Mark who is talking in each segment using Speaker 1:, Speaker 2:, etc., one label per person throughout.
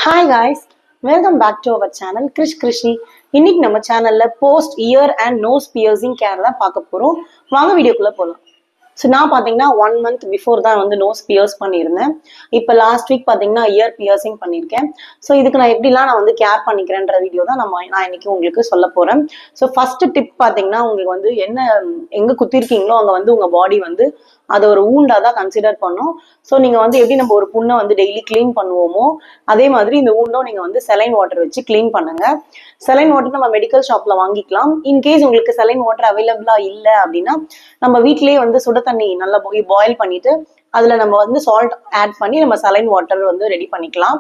Speaker 1: Hi guys, welcome back to our channel Krishi. இன்னைக்கு நம்ம சேனல்ல post ear and nose piercing care தான் பார்க்க போறோம். வாங்க வீடியோக்குள்ள போகலாம். ஸோ நான் பார்த்தீங்கன்னா 1 month பிஃபோர் தான் வந்து நோஸ் பியர்ஸ் பண்ணியிருந்தேன். இப்போ லாஸ்ட் வீக் பார்த்தீங்கன்னா இயர் பியர்சிங் பண்ணியிருக்கேன். ஸோ இதுக்கு நான் எப்படிலாம் நான் வந்து கேர் பண்ணிக்கிறேன்ற வீடியோ தான் நான் இன்னைக்கு உங்களுக்கு சொல்ல போறேன். ஸோ ஃபர்ஸ்ட் டிப் பார்த்தீங்கன்னா உங்களுக்கு வந்து எங்க குத்திருக்கீங்களோ அங்கே வந்து உங்க பாடி வந்து அதை ஒரு ஊண்டா தான் கன்சிடர் பண்ணும். ஸோ நீங்க வந்து எப்படி நம்ம ஒரு புண்ணை வந்து டெய்லி கிளீன் பண்ணுவோமோ அதே மாதிரி இந்த ஊண்டோ நீங்க வந்து செலைன் வாட்டர் வச்சு கிளீன் பண்ணுங்க. செலைன் வாட்டர் நம்ம மெடிக்கல் ஷாப்ல வாங்கிக்கலாம். இன்கேஸ் உங்களுக்கு செலைன் வாட்டர் அவைலபிளா இல்லை அப்படின்னா நம்ம வீட்லயே வந்து சுட தண்ணி நல்லா பாயில் பண்ணிட்டு அதுல நம்ம வந்து சால்ட் ஆட் பண்ணி நம்ம சலைன் வாட்டர் வந்து ரெடி பண்ணிக்கலாம்.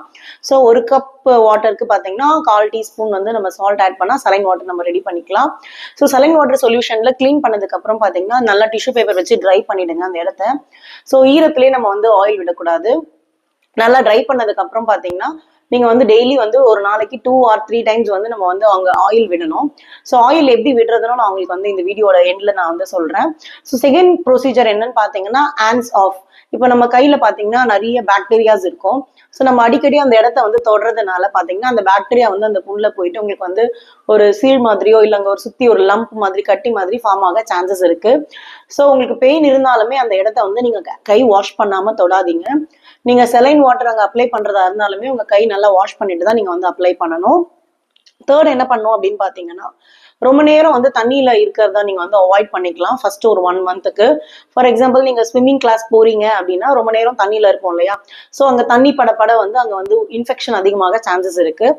Speaker 1: ஸோ 1 cup வாட்டருக்கு பார்த்தீங்கன்னா 1/4 teaspoon வந்து நம்ம சால்ட் ஆட் பண்ணா சலைன் வாட்டர் நம்ம ரெடி பண்ணிக்கலாம். ஸோ சலைன் வாட்டர் சொல்யூஷன்ல கிளீன் பண்ணதுக்கு அப்புறம் பார்த்தீங்கன்னா நல்லா டிஷ்யூ பேப்பர் வச்சு ட்ரை பண்ணிடுங்க அந்த இடத்த. ஸோ ஈரத்திலே நம்ம வந்து ஆயில் விடக்கூடாது. நல்லா ட்ரை பண்ணதுக்கு அப்புறம் பார்த்தீங்கன்னா நீங்க வந்து டெய்லி வந்து ஒரு நாளைக்கு 2 or 3 times வந்து நம்ம வந்து அங்க ஆயில் விடணும். ஸோ ஆயில் எப்படி விடுறதுன்னு நான் உங்களுக்கு வந்து இந்த வீடியோட எண்ட்ல நான் வந்து சொல்றேன். ஸோ செகண்ட் ப்ரொசீஜர் என்னன்னு பாத்தீங்கன்னா ஹேண்ட்ஸ் ஆஃப். இப்போ நம்ம கையில பாத்தீங்கன்னா நிறைய பாக்டீரியாஸ் இருக்கும். ஸோ நம்ம அடிக்கடி அந்த இடத்த வந்து தொடுறதுனால பாத்தீங்கன்னா அந்த பாக்டீரியா வந்து அந்த புண்ணுல போயிட்டு உங்களுக்கு வந்து ஒரு சீழ் மாதிரியோ இல்லை அங்க ஒரு சுத்தி ஒரு லம்ப் மாதிரி கட்டி மாதிரி ஃபார்ம் ஆக சான்சஸ் இருக்கு. ஸோ உங்களுக்கு பெயின் இருந்தாலுமே அந்த இடத்த வந்து நீங்க கை வாஷ் பண்ணாம தொடாதீங்க. நீங்க செலைன் வாட்டர் அங்க அப்ளை பண்றதா இருந்தாலுமே உங்க கை நல்லா வாஷ் பண்ணிட்டு தான் நீங்க வந்து அப்ளை பண்ணணும். தேர்ட் என்ன பண்ணும் அப்படின்னு பாத்தீங்கன்னா ரொம்ப நேரம் வந்து தண்ணியில இருக்கிறதா நீங்க வந்து அவாய்ட் பண்ணிக்கலாம். ஃபர்ஸ்ட் ஒரு 1 monthக்கு. ஃபார் எக்ஸாம்பிள் நீங்க ஸ்விம்மிங் கிளாஸ் போறீங்க அப்படின்னா ரொம்ப நேரம் தண்ணியில இருக்கும் இல்லையா? ஸோ அங்க தண்ணி பட வந்து அங்க வந்து இன்ஃபெக்ஷன் அதிகமாக சான்சஸ் இருக்கு.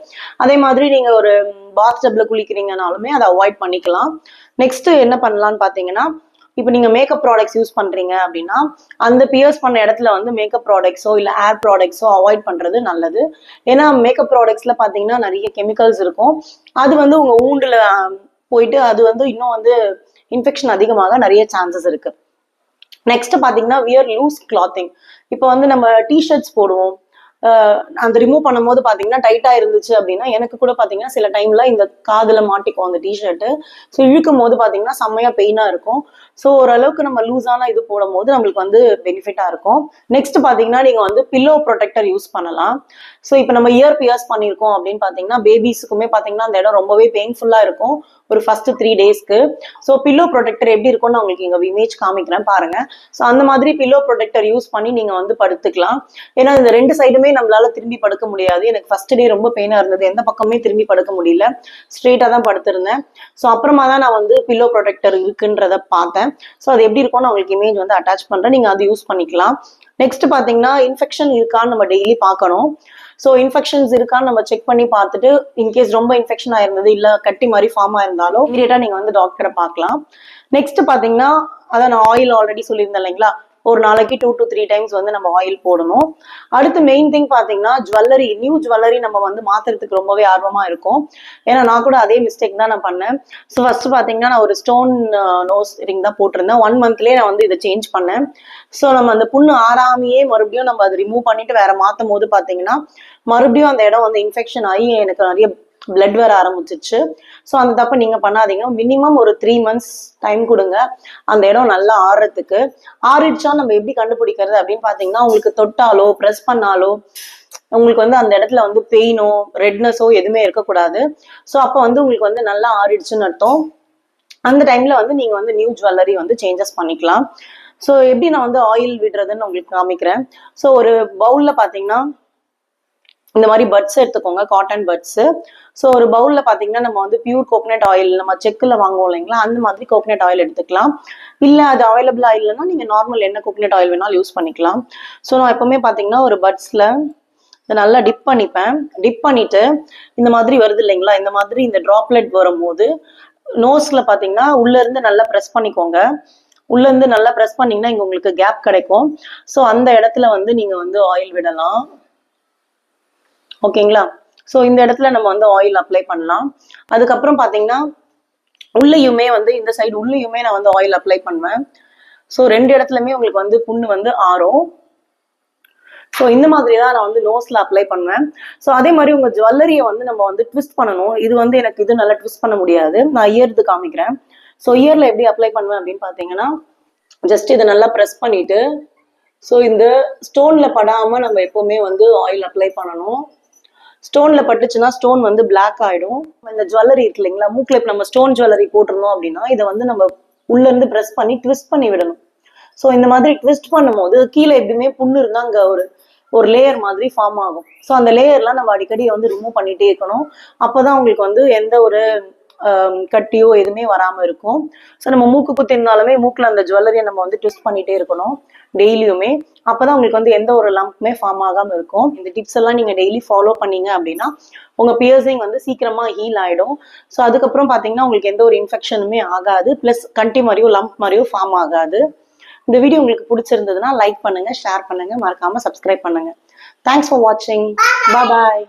Speaker 1: அதே மாதிரி நீங்க ஒரு பாத் டப்ல குளிக்கிறீங்கனாலுமே அதை அவாய்ட் பண்ணிக்கலாம். நெக்ஸ்ட் என்ன பண்ணலாம்னு பாத்தீங்கன்னா இப்போ நீங்க மேக்கப் ப்ராடக்ட்ஸ் யூஸ் பண்றீங்க அப்படின்னா அந்த பியர்ஸ் பண்ண இடத்துல வந்து மேக்கப் ப்ராடக்ட்ஸோ இல்லை ஹேர் ப்ராடக்ட்ஸோ அவாய்ட் பண்றது நல்லது. ஏன்னா மேக்கப் ப்ராடக்ட்ஸ்ல பாத்தீங்கன்னா நிறைய கெமிக்கல்ஸ் இருக்கும். அது வந்து உங்க ஊண்டுல போயிட்டு அது வந்து இன்னும் வந்து இன்ஃபெக்ஷன் அதிகமாக நிறைய சான்சஸ் இருக்கு. நெக்ஸ்ட் பாத்தீங்கன்னா வியர் லூஸ் கிளாத்திங். இப்போ வந்து நம்ம டிஷர்ட்ஸ் போடுவோம். அந்த ரிமூவ் பண்ணும்போது பாத்தீங்கன்னா டைட்டா இருந்துச்சு அப்படின்னா எனக்கு கூட பாத்தீங்கன்னா சில டைம்ல இந்த காதுல மாட்டிக்கும் அந்த டிஷர்ட்டு. ஸோ இழுக்கும் போது பாத்தீங்கன்னா செம்மையா பெயினா இருக்கும். ஸோ ஓரளவுக்கு நம்ம லூஸான இது போடும் போது நம்மளுக்கு வந்து பெனிஃபிட்டா இருக்கும். நெக்ஸ்ட் பாத்தீங்கன்னா நீங்க வந்து பில்லோ ப்ரொடெக்டர் யூஸ் பண்ணலாம். ஸோ இப்போ நம்ம இயர் பியர்ஸ் பண்ணியிருக்கோம் அப்படின்னு பாத்தீங்கன்னா பேபிஸுக்குமே பாத்தீங்கன்னா அந்த இடம் ரொம்பவே பெயின்ஃபுல்லா இருக்கும் ஒரு ஃபர்ஸ்ட் 3 daysக்கு. ஸோ பில்லோ ப்ரொடெக்டர் எப்படி இருக்கும்னு நான் உங்களுக்கு இங்க இமேஜ் காமிக்கிறேன் பாருங்க. ஸோ அந்த மாதிரி பில்லோ ப்ரொடெக்டர் யூஸ் பண்ணி நீங்க வந்து படுத்துக்கலாம். ஏன்னா இந்த 2 சைடுமே நம்மளால திரும்பி படுக்க முடியாது. எனக்கு ஃபர்ஸ்ட் டே ரொம்ப பெயினா இருந்தது. எந்த பக்கமே திரும்பி படுக்க முடியல. ஸ்ட்ரெயிட்டா தான் படுத்திருந்தேன். ஸோ அப்புறமா தான் நான் வந்து பில்லோ ப்ரொடெக்டர் இருக்குன்றத பார்த்தேன். ஸோ அது எப்படி இருக்கும்னு உங்களுக்கு இமேஜ் வந்து அட்டாச் பண்றேன். நீங்க அது யூஸ் பண்ணிக்கலாம். நெக்ஸ்ட் பாத்தீங்கன்னா இன்ஃபெக்ஷன் இருக்கான்னு நம்ம டெய்லி பார்க்கணும். ஸோ இன்ஃபெக்ஷன்ஸ் இருக்கான்னு நம்ம செக் பண்ணி பார்த்துட்டு இன்கேஸ் ரொம்ப இன்ஃபெக்ஷன் ஆயிருந்தது இல்லை கட்டி மாதிரி ஃபார்ம் ஆயிருந்தாலும் இமீடியட்டா நீங்க வந்து டாக்டரை பார்க்கலாம். நெக்ஸ்ட் பாத்தீங்கன்னா அதான் நான் ஆயில் ஆல்ரெடி சொல்லியிருந்தேன் இல்லைங்களா? ஒரு நாளைக்கு 2 to 3 times வந்து நம்ம ஆயில் போடணும். அடுத்து மெயின் திங் பாத்தீங்கன்னா ஜுவல்லரி, நியூ ஜுவல்லரி நம்ம வந்து மாத்துறதுக்கு ரொம்பவே ஆர்வமா இருக்கும். ஏன்னா நான் கூட அதே மிஸ்டேக் தான் நான் பண்ணேன். ஸோ ஃபர்ஸ்ட் பாத்தீங்கன்னா நான் ஒரு ஸ்டோன் நோஸ் ரிங் தான் போட்டிருந்தேன். 1 monthலயே நான் வந்து இதை சேஞ்ச் பண்ணேன். ஸோ நம்ம அந்த புண்ணு ஆறாமையே மறுபடியும் நம்ம அதை ரிமூவ் பண்ணிட்டு வேற மாத்தும் போது பாத்தீங்கன்னா மறுபடியும் அந்த இடம் வந்து இன்ஃபெக்ஷன் ஆகி எனக்கு நிறைய பிளட் வர ஆரம்பிச்சிச்சு. ஸோ அந்த தப்பை நீங்க பண்ணாதீங்க. மினிமம் ஒரு 3 months டைம் கொடுங்க அந்த இடம் நல்லா ஆறுறதுக்கு. ஆறிடுச்சா நம்ம எப்படி கண்டுபிடிக்கிறது அப்படின்னு பாத்தீங்கன்னா உங்களுக்கு தொட்டாலோ ப்ரெஸ் பண்ணாலோ உங்களுக்கு வந்து அந்த இடத்துல வந்து பெயினோ ரெட்னஸோ எதுவுமே இருக்கக்கூடாது. ஸோ அப்போ வந்து உங்களுக்கு வந்து நல்லா ஆறிடுச்சுன்னு அர்த்தம். அந்த டைம்ல வந்து நீங்க வந்து நியூ ஜுவல்லரி வந்து சேஞ்சஸ் பண்ணிக்கலாம். ஸோ எப்படி நான் வந்து ஆயில் விடுறதுன்னு உங்களுக்கு காமிக்கிறேன். ஸோ ஒரு பவுல்ல பாத்தீங்கன்னா இந்த மாதிரி பட்ஸ் எடுத்துக்கோங்க, காட்டன் பட்ஸ். ஸோ ஒரு பவுல்ல பாத்தீங்கன்னா நம்ம வந்து பியூர் கோகனட் ஆயில் நம்ம செக்குல வாங்குவோம் இல்லைங்களா? அந்த மாதிரி கோகனட் ஆயில் எடுத்துக்கலாம். இல்ல அது அவைலபிளா இல்லைன்னா நீங்க நார்மல் என்ன கோகனட் ஆயில் வேணாலும் யூஸ் பண்ணிக்கலாம். ஸோ நான் எப்பவுமே பாத்தீங்கன்னா ஒரு பட்ஸ்ல நல்லா டிப் பண்ணிப்பேன். டிப் பண்ணிட்டு இந்த மாதிரி வருது இல்லைங்களா? இந்த மாதிரி இந்த டிராப்லெட் வரும்போது நோஸ்ல பாத்தீங்கன்னா உள்ள இருந்து நல்லா ப்ரெஸ் பண்ணிக்கோங்க. உள்ள இருந்து நல்லா ப்ரெஸ் பண்ணீங்கன்னா இங்க உங்களுக்கு கேப் கிடைக்கும். ஸோ அந்த இடத்துல வந்து நீங்க வந்து ஆயில் விடலாம். ஓகேங்களா? ஸோ இந்த இடத்துல நம்ம வந்து ஆயில் அப்ளை பண்ணலாம். அதுக்கப்புறம் பாத்தீங்கன்னா உள்ளயுமே வந்து இந்த சைடு உள்ளயுமே நான் வந்து ஆயில் அப்ளை பண்ணுவேன். ஸோ 2 இடத்துலயுமே உங்களுக்கு வந்து புண்ணு வந்து ஆறும். ஸோ இந்த மாதிரி தான் நான் வந்து நோஸ்ல அப்ளை பண்ணுவேன். ஸோ அதே மாதிரி உங்க ஜுவல்லரியை வந்து நம்ம வந்து ட்விஸ்ட் பண்ணணும். இது வந்து எனக்கு இது நல்லா ட்விஸ்ட் பண்ண முடியாது. நான் இயர்து காமிக்கிறேன். ஸோ இயர்ல எப்படி அப்ளை பண்ணுவேன் அப்படின்னு பாத்தீங்கன்னா ஜஸ்ட் இதை நல்லா ப்ரெஸ் பண்ணிட்டு ஸோ இந்த ஸ்டோன்ல படாம நம்ம எப்பவுமே வந்து ஆயில் அப்ளை பண்ணணும். ஸ்டோன்ல பட்டுச்சுன்னா ஸ்டோன் வந்து பிளாக் ஆயிடும். இந்த ஜுவல்லரி இருக்கு இல்லைங்களா, மூக்குல இப்ப நம்ம ஸ்டோன் ஜுவல்லரி போட்டிருந்தோம் அப்படின்னா இதை வந்து நம்ம உள்ள இருந்து பிரஸ் பண்ணி ட்விஸ்ட் பண்ணி விடணும். ஸோ இந்த மாதிரி ட்விஸ்ட் பண்ணும்போது கீழே எப்படியுமே புண்ணு இருந்தா அங்க ஒரு ஒரு லேயர் மாதிரி ஃபார்ம் ஆகும். ஸோ அந்த லேயர்லாம் நம்ம அடிக்கடி வந்து ரிமூவ் பண்ணிட்டே இருக்கணும். அப்பதான் உங்களுக்கு வந்து எந்த ஒரு கட்டியோ எதுவுமே வராம இருக்கும். ஸோ நம்ம மூக்கு குத்தி இருந்தாலுமே மூக்குல அந்த ஜுவல்லரியை நம்ம வந்து ட்விஸ்ட் பண்ணிட்டே இருக்கணும் டெய்லியுமே. அப்பதான் உங்களுக்கு வந்து எந்த ஒரு லம்ப்மே ஃபார்ம் ஆகாம இருக்கும். இந்த டிப்ஸ் எல்லாம் நீங்க டெய்லி ஃபாலோ பண்ணீங்க அப்படின்னா உங்க பியர்சிங் வந்து சீக்கிரமா ஹீல் ஆயிடும். ஸோ அதுக்கப்புறம் பாத்தீங்கன்னா உங்களுக்கு எந்த ஒரு இன்ஃபெக்ஷனுமே ஆகாது, பிளஸ் கட்டி மாதிரியோ லம்ப் மாதிரியோ ஃபார்ம் ஆகாது. இந்த வீடியோ உங்களுக்கு பிடிச்சிருந்ததுன்னா லைக் பண்ணுங்க, ஷேர் பண்ணுங்க, மறக்காம சப்ஸ்கிரைப் பண்ணுங்க. தேங்க்ஸ் ஃபார் வாட்சிங். பாய்.